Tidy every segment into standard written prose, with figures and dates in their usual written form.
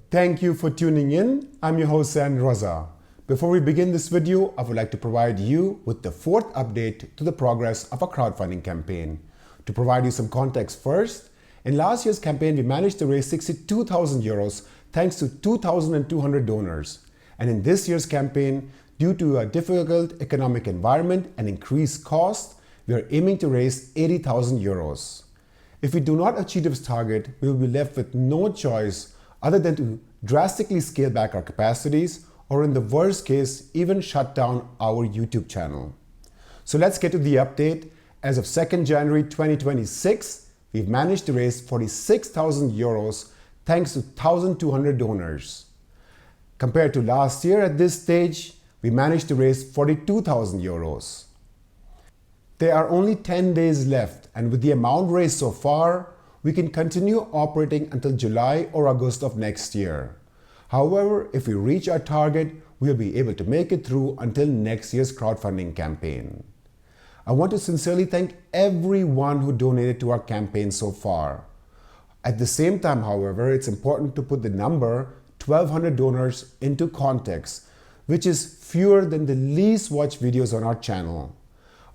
Thank you for tuning in. I'm your host, Zain Raza. Before we begin this video, I would like to provide you with the fourth update to the progress of our crowdfunding campaign. To provide you some context first, in last year's campaign, we managed to raise 62,000 euros thanks to 2,200 donors. And in this year's campaign, due to a difficult economic environment and increased costs, we are aiming to raise 80,000 euros. If we do not achieve this target, we will be left with no choice other than to drastically scale back our capacities, or in the worst case, even shut down our YouTube channel. So let's get to the update. As of 2nd January 2026, we've managed to raise 46,000 euros thanks to 1,200 donors. Compared to last year at this stage, we managed to raise 42,000 euros. There are only 10 days left, and with the amount raised so far, we can continue operating until July or August of next year. However, if we reach our target, we'll be able to make it through until next year's crowdfunding campaign. I want to sincerely thank everyone who donated to our campaign so far. At the same time, however, it's important to put the number 1,200 donors into context, which is fewer than the least watched videos on our channel.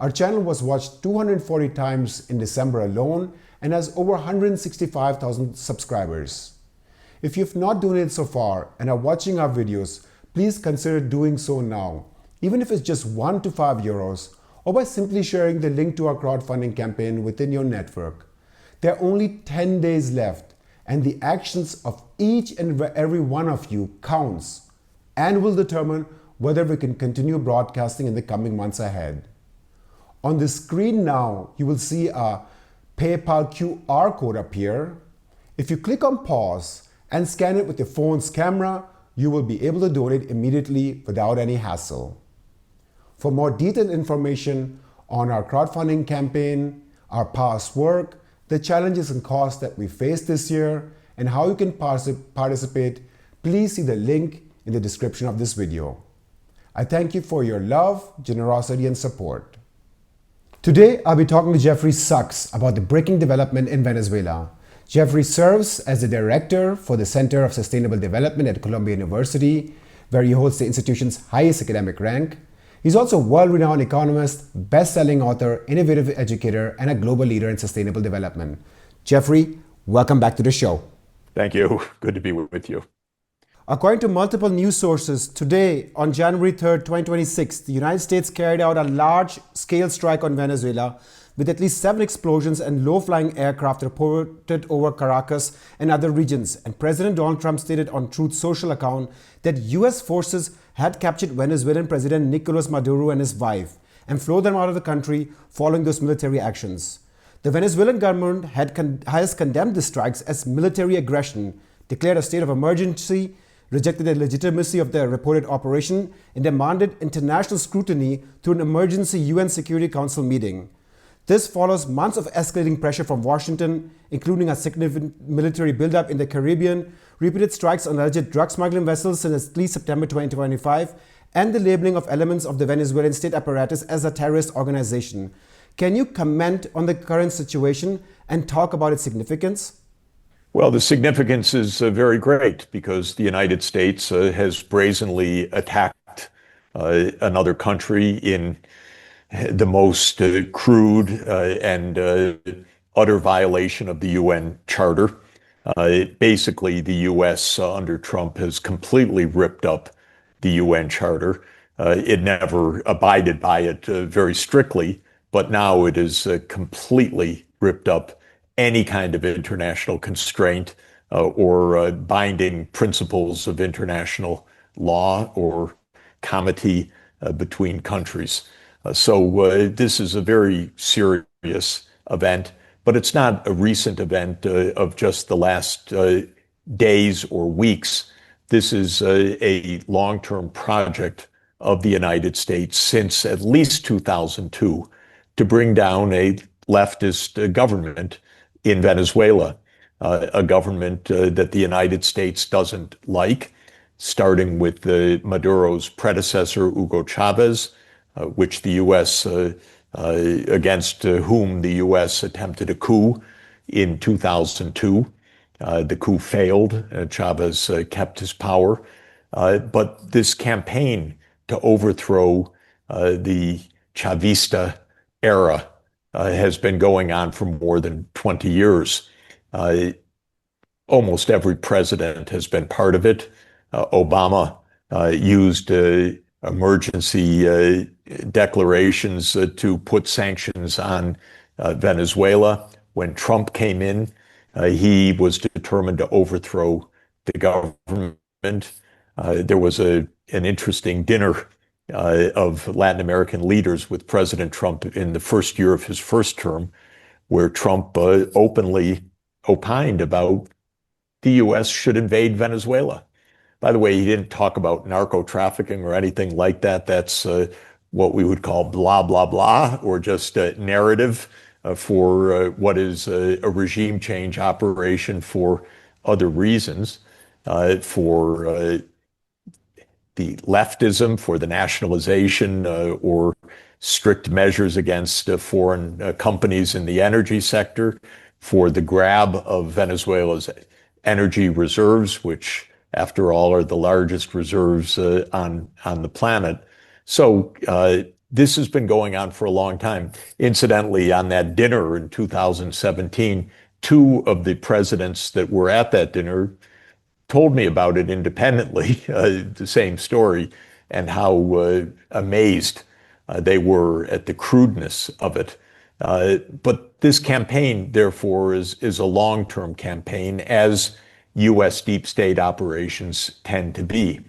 Our channel was watched 240 times in December alone and has over 165,000 subscribers. If you've not donated so far and are watching our videos, please consider doing so now, even if it's just 1 to 5 euros, or by simply sharing the link to our crowdfunding campaign within your network. There are only 10 days left, and the actions of each and every one of you counts and will determine whether we can continue broadcasting in the coming months ahead. On the screen now, you will see a PayPal QR code appear. If you click on pause and scan it with your phone's camera, you will be able to donate immediately without any hassle. For more detailed information on our crowdfunding campaign, our past work, the challenges and costs that we faced this year, and how you can participate, please see the link in the description of this video. I thank you for your love, generosity, and support. Today, I'll be talking to Jeffrey Sachs about the breaking development in Venezuela. Jeffrey serves as the director for the Center of Sustainable Development at Columbia University, where he holds the institution's highest academic rank. He's also a world-renowned economist, best-selling author, innovative educator, and a global leader in sustainable development. Jeffrey, welcome back to the show. Thank you. Good to be with you. According to multiple news sources, today, on January 3rd, 2026, the United States carried out a large-scale strike on Venezuela with at least 7 explosions and low-flying aircraft reported over Caracas and other regions. And President Donald Trump stated on Truth Social account that U.S. forces had captured Venezuelan President Nicolás Maduro and his wife and flown them out of the country following those military actions. The Venezuelan government has condemned the strikes as military aggression, declared a state of emergency, rejected the legitimacy of the reported operation, and demanded international scrutiny through an emergency UN Security Council meeting. This follows months of escalating pressure from Washington, including a significant military buildup in the Caribbean, repeated strikes on alleged drug smuggling vessels since at least September 2025, and the labeling of elements of the Venezuelan state apparatus as a terrorist organization. Can you comment on the current situation and talk about its significance? Well, the significance is very great because the United States has brazenly attacked another country in the most crude and utter violation of the UN Charter. Basically, the U.S. Under Trump has completely ripped up the UN Charter. It never abided by it very strictly, but now it is completely ripped up any kind of international constraint or binding principles of international law or comity between countries. So this is a very serious event, but it's not a recent event of just the last days or weeks. This is a long-term project of the United States since at least 2002 to bring down a leftist government in Venezuela, a government that the United States doesn't like, starting with Maduro's predecessor, Hugo Chavez, which the U.S., against whom the U.S. attempted a coup in 2002. The coup failed. Chavez kept his power. But this campaign to overthrow the Chavista era has been going on for more than 20 years. Uh, Almost every president has been part of it. Obama used emergency declarations to put sanctions on Venezuela. When Trump came in, he was determined to overthrow the government. There was an interesting dinner of Latin American leaders with President Trump in the first year of his first term, where Trump openly opined about the U.S. should invade Venezuela. By the way, he didn't talk about narco trafficking or anything like that. That's what we would call blah, blah, blah, or just a narrative for what is a regime change operation for other reasons, for the leftism, for the nationalization or strict measures against foreign companies in the energy sector, for the grab of Venezuela's energy reserves, which, after all, are the largest reserves on the planet. So this has been going on for a long time. Incidentally, on that dinner in 2017, two of the presidents that were at that dinner told me about it independently, the same story, and how amazed they were at the crudeness of it. But this campaign, therefore, is a long-term campaign, as U.S. deep state operations tend to be.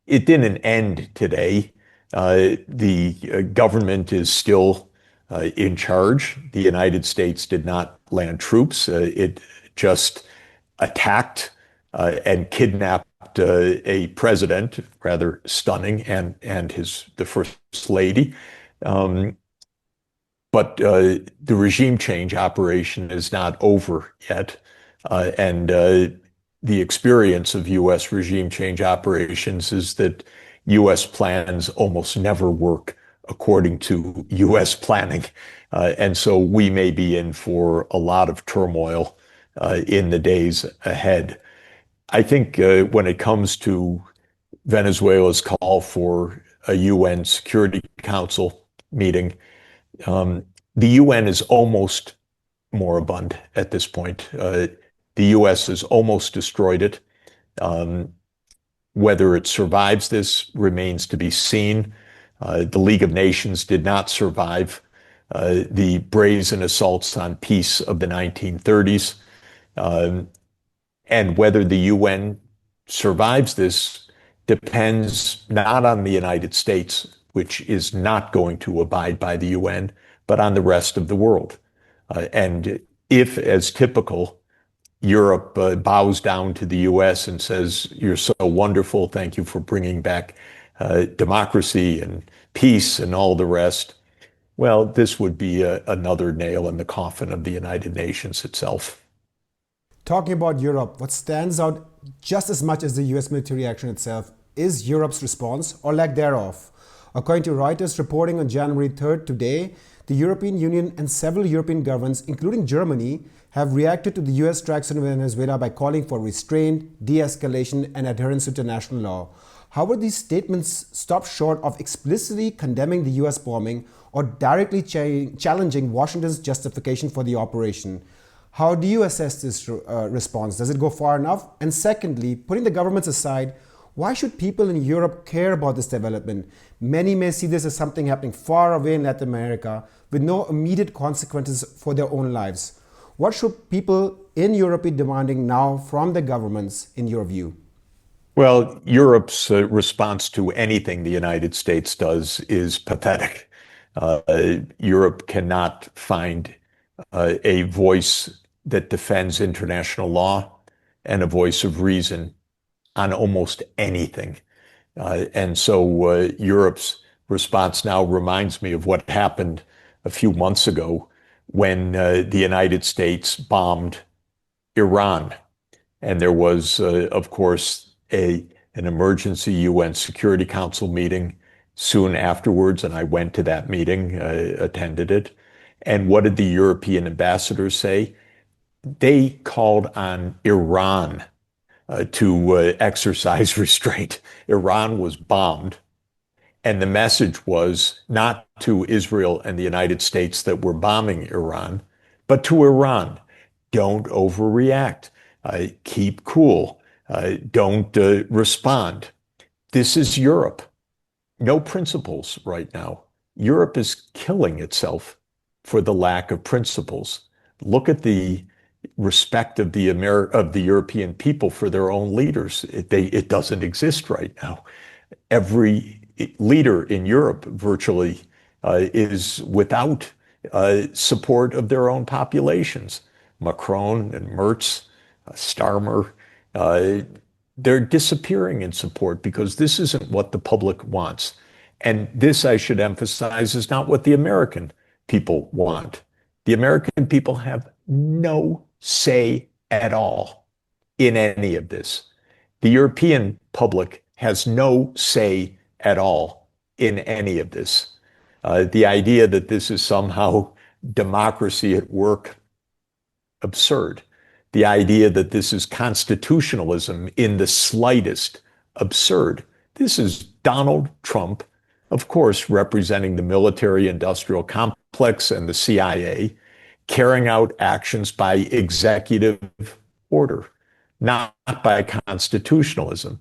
It didn't end today. The government is still in charge. The United States did not land troops. It just attacked and kidnapped a president, rather stunning, and the first lady. But the regime change operation is not over yet. And the experience of U.S. regime change operations is that U.S. plans almost never work according to U.S. planning. And so we may be in for a lot of turmoil in the days ahead. I think when it comes to Venezuela's call for a UN Security Council meeting, the UN is almost moribund at this point. The U.S. has almost destroyed it. Whether it survives this remains to be seen. The League of Nations did not survive the brazen assaults on peace of the 1930s. And whether the UN survives this depends not on the United States, which is not going to abide by the UN, but on the rest of the world. And if, as typical, Europe bows down to the US and says, "You're so wonderful, thank you for bringing back democracy and peace and all the rest," well, this would be another nail in the coffin of the United Nations itself. Talking about Europe, what stands out just as much as the US military action itself is Europe's response, or lack thereof. According to Reuters reporting on January 3rd today, the European Union and several European governments, including Germany, have reacted to the US strikes on Venezuela by calling for restraint, de-escalation, and adherence to international law. However, these statements stop short of explicitly condemning the US bombing or directly challenging Washington's justification for the operation. How do you assess this response? Does it go far enough? And secondly, putting the governments aside, why should people in Europe care about this development? Many may see this as something happening far away in Latin America with no immediate consequences for their own lives. What should people in Europe be demanding now from the governments, in your view? Well, Europe's response to anything the United States does is pathetic. Europe cannot find a voice that defends international law and a voice of reason on almost anything. And so Europe's response now reminds me of what happened a few months ago when the United States bombed Iran. And there was, of course, an emergency UN Security Council meeting soon afterwards, and I went to that meeting, attended it. And what did the European ambassadors say? they called on Iran to exercise restraint. Iran was bombed. And the message was not to Israel and the United States that we're bombing Iran, but to Iran. Don't overreact. Keep cool. Don't respond. This is Europe. No principles right now. Europe is killing itself for the lack of principles. Look at the respect of the European people for their own leaders. It doesn't exist right now. Every leader in Europe virtually is without support of their own populations. Macron and Merz, Starmer, they're disappearing in support because this isn't what the public wants. And this, I should emphasize, is not what the American people want. The American people have no say at all in any of this. The European public has no say at all in any of this. The idea that this is somehow democracy at work, absurd. The idea that this is constitutionalism in the slightest, absurd. This is Donald Trump, of course, representing the military-industrial complex and the CIA, carrying out actions by executive order, not by constitutionalism.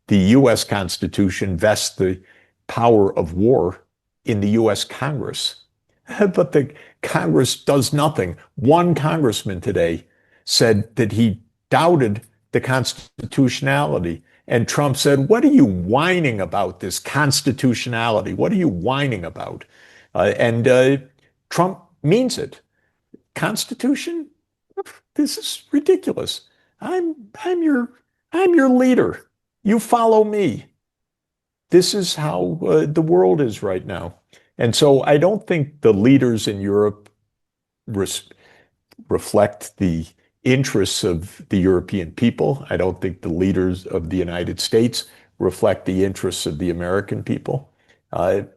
The U.S. Constitution vests the power of war in the U.S. Congress. But the Congress does nothing. One congressman today said that he doubted the constitutionality. And Trump said, what are you whining about, this constitutionality? What are you whining about? And Trump means it. Constitution? This is ridiculous. I'm your leader. You follow me. This is how the world is right now. And so I don't think the leaders in Europe reflect the interests of the European people. I don't think the leaders of the United States reflect the interests of the American people. I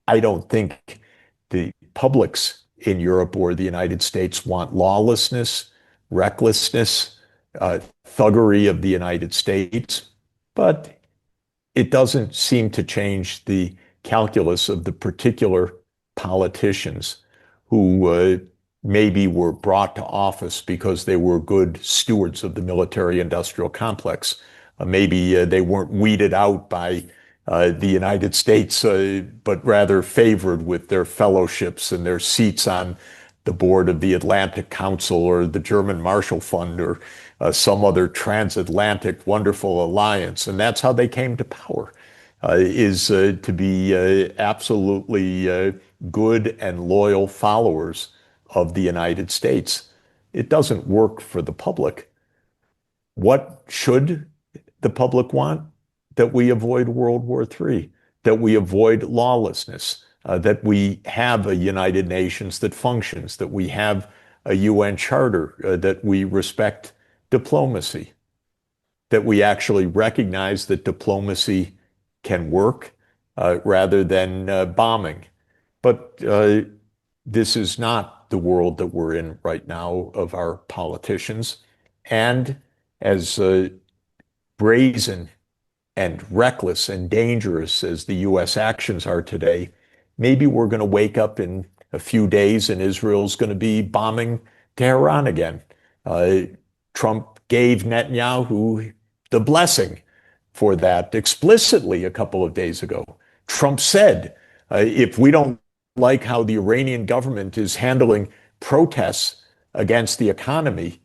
don't think the publics in Europe or the United States want lawlessness, recklessness, thuggery of the United States. But it doesn't seem to change the calculus of the particular politicians who maybe were brought to office because they were good stewards of the military-industrial complex. Maybe they weren't weeded out by the United States, but rather favored with their fellowships and their seats on the board of the Atlantic Council or the German Marshall Fund or some other transatlantic wonderful alliance. And that's how they came to power, is to be absolutely good and loyal followers of the United States. It doesn't work for the public. What should the public want? That we avoid World War III, that we avoid lawlessness, that we have a United Nations that functions, that we have a UN charter, that we respect diplomacy, that we actually recognize that diplomacy can work rather than bombing. But this is not the world that we're in right now of our politicians. And as brazen and reckless and dangerous as the U.S. actions are today, maybe we're going to wake up in a few days and Israel's going to be bombing Tehran again. Trump gave Netanyahu the blessing for that explicitly a couple of days ago. Trump said, if we don't like how the Iranian government is handling protests against the economy,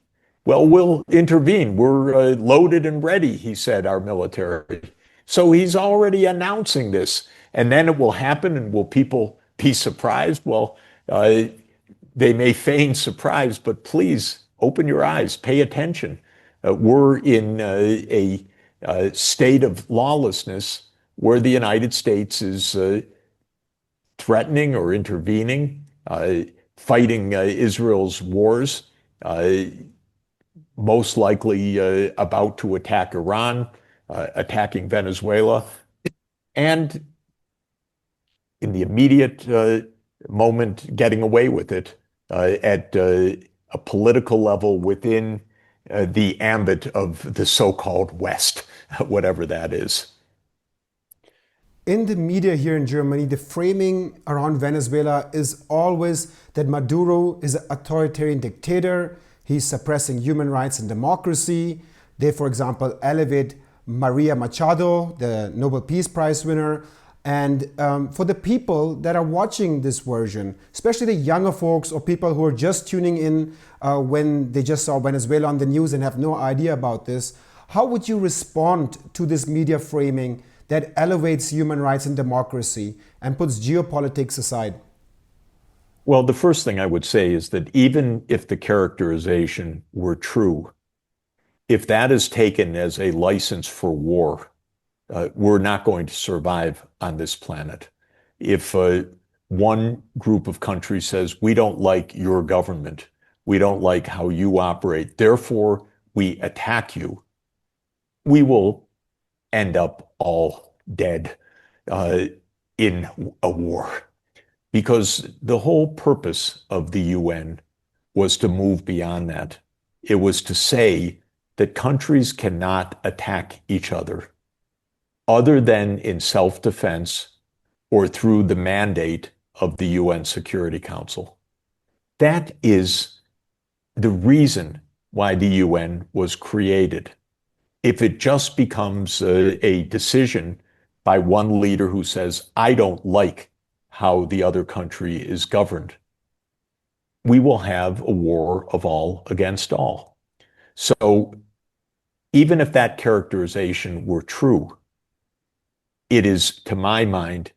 well, we'll intervene. We're loaded and ready, he said, our military. So he's already announcing this. And then it will happen, and will people be surprised? Well, they may feign surprise, but please open your eyes, pay attention. We're in a state of lawlessness where the United States is threatening or intervening, fighting Israel's wars, most likely about to attack Iran, attacking Venezuela, and in the immediate moment, getting away with it at a political level within the ambit of the so-called West, whatever that is. In the media here in Germany, the framing around Venezuela is always that Maduro is an authoritarian dictator. He's suppressing human rights and democracy. They, for example, elevate Maria Machado, the Nobel Peace Prize winner. And for the people that are watching this version, especially the younger folks or people who are just tuning in when they just saw Venezuela on the news and have no idea about this, how would you respond to this media framing that elevates human rights and democracy and puts geopolitics aside? Well, the first thing I would say is that even if the characterization were true, if that is taken as a license for war, we're not going to survive on this planet. If one group of countries says, we don't like your government, we don't like how you operate, therefore we attack you, we will end up all dead in a war. Because the whole purpose of the UN was to move beyond that. It was to say that countries cannot attack each other other than in self-defense or through the mandate of the UN Security Council. That is the reason why the UN was created. If it just becomes a decision by one leader who says, I don't like how the other country is governed, we will have a war of all against all. So even if that characterization were true, it is, to my mind,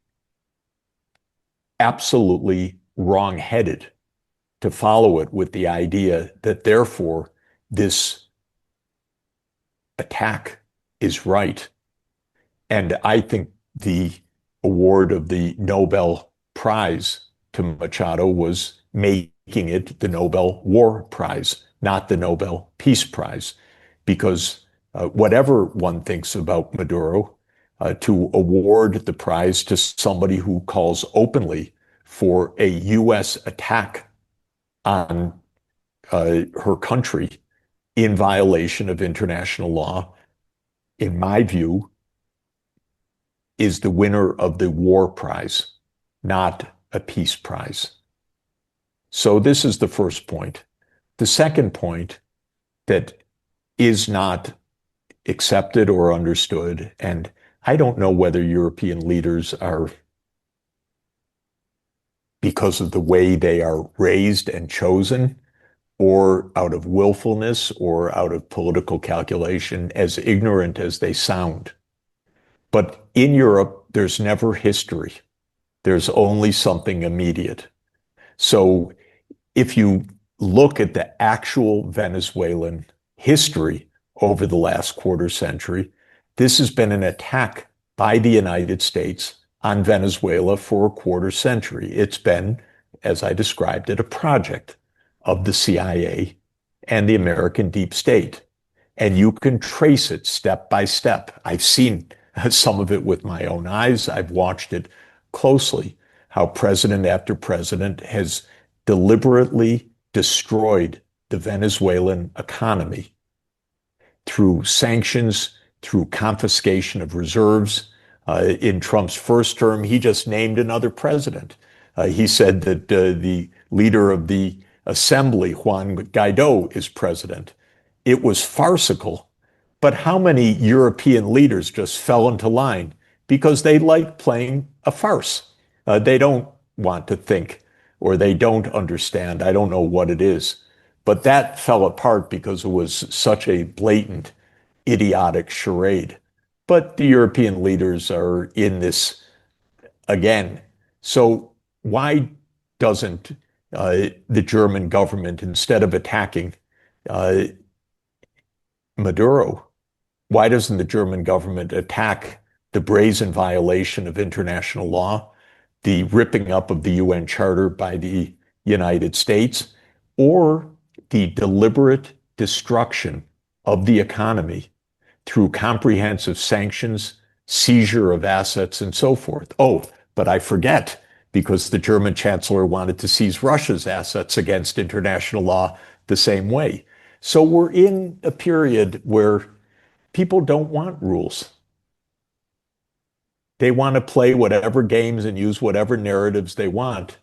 absolutely wrong-headed to follow it with the idea that therefore this attack is right. And I think the award of the Nobel Prize to Machado was making it the Nobel War Prize, not the Nobel Peace Prize, because whatever one thinks about Maduro, to award the prize to somebody who calls openly for a U.S. attack on her country in violation of international law, in my view, is the winner of the war prize, not a peace prize. So this is the first point. The second point that is not accepted or understood, and I don't know whether European leaders are, because of the way they are raised and chosen, or out of willfulness or out of political calculation, as ignorant as they sound. But in Europe, there's never history. There's only something immediate. So if you look at the actual Venezuelan history over the last quarter century, this has been an attack by the United States on Venezuela for a quarter century. It's been, as I described it, a project of the CIA and the American deep state. And you can trace it step by step. I've seen some of it with my own eyes. I've watched it closely, how president after president has deliberately destroyed the Venezuelan economy through sanctions, through confiscation of reserves. In Trump's first term, he just named another president. He said that the leader of the Assembly, Juan Guaido, is president. It was farcical. But how many European leaders just fell into line because they like playing a farce? They don't want to think, or they don't understand. I don't know what it is. But that fell apart because it was such a blatant, idiotic charade. But the European leaders are in this again. So why doesn't the German government, instead of attacking Maduro, why doesn't the German government attack the brazen violation of international law, the ripping up of the UN Charter by the United States, or the deliberate destruction of the economy through comprehensive sanctions, seizure of assets, and so forth? Oh, but I forget, because the German chancellor wanted to seize Russia's assets against international law, the same way. So we're in a period where people don't want rules. They want to play whatever games and use whatever narratives they want.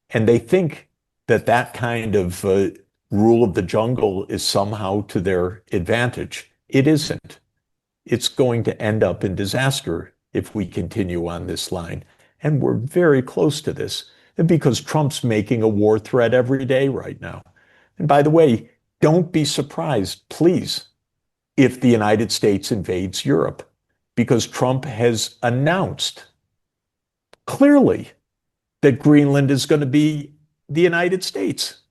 And they think that that kind of rule of the jungle is somehow to their advantage. It isn't. It's going to end up in disaster if we continue on this line. And we're very close to this because Trump's making a war threat every day right now. And by the way, don't be surprised, please, if the United States invades Europe, because Trump has announced clearly that Greenland is going to be the United States.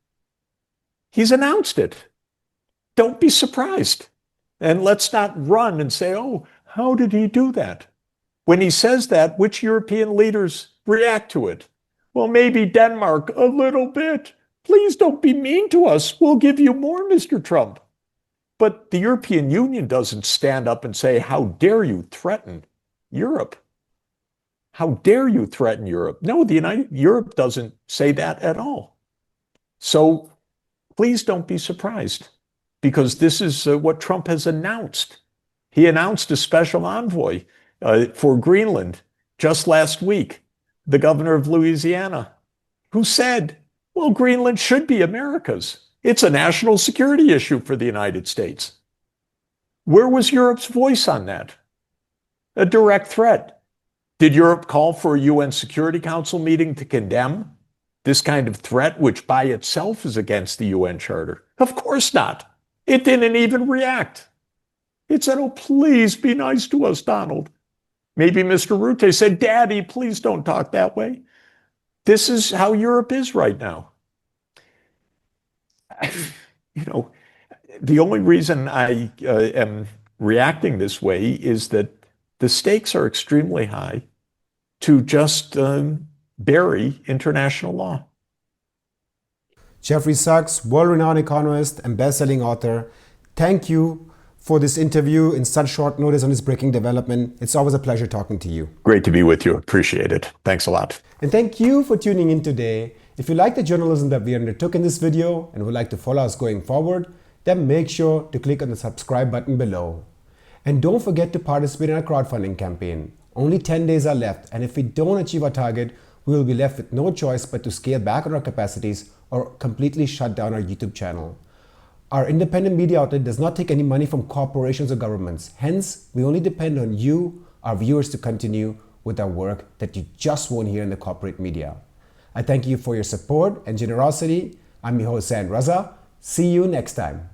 He's announced it. Don't be surprised. And let's not run and say, oh, how did he do that? When he says that, which European leaders react to it? Well, maybe Denmark a little bit. Please don't be mean to us. We'll give you more, Mr. Trump. But the European Union doesn't stand up and say, how dare you threaten Europe? How dare you threaten Europe? No, Europe doesn't say that at all. So please don't be surprised, because this is what Trump has announced. He announced a special envoy for Greenland just last week, the governor of Louisiana, who said, well, Greenland should be America's. It's a national security issue for the United States. Where was Europe's voice on that? A direct threat. Did Europe call for a UN Security Council meeting to condemn this kind of threat, which by itself is against the UN Charter? Of course not. It didn't even react. It said, oh, please be nice to us, Donald. Maybe Mr. Rutte said, Daddy, please don't talk that way. This is how Europe is right now. You know, the only reason I am reacting this way is that the stakes are extremely high to just bury international law. Jeffrey Sachs, world-renowned economist and best-selling author, thank you for this interview in such short notice on this breaking development. It's always a pleasure talking to you. Great to be with you. Appreciate it. Thanks a lot. And thank you for tuning in today. If you like the journalism that we undertook in this video and would like to follow us going forward, then make sure to click on the subscribe button below. And don't forget to participate in our crowdfunding campaign. Only 10 days are left, and if we don't achieve our target, we will be left with no choice but to scale back on our capacities or completely shut down our YouTube channel. Our independent media outlet does not take any money from corporations or governments. Hence, we only depend on you, our viewers, to continue with our work that you just won't hear in the corporate media. I thank you for your support and generosity. I'm your host, Zain Raza. See you next time.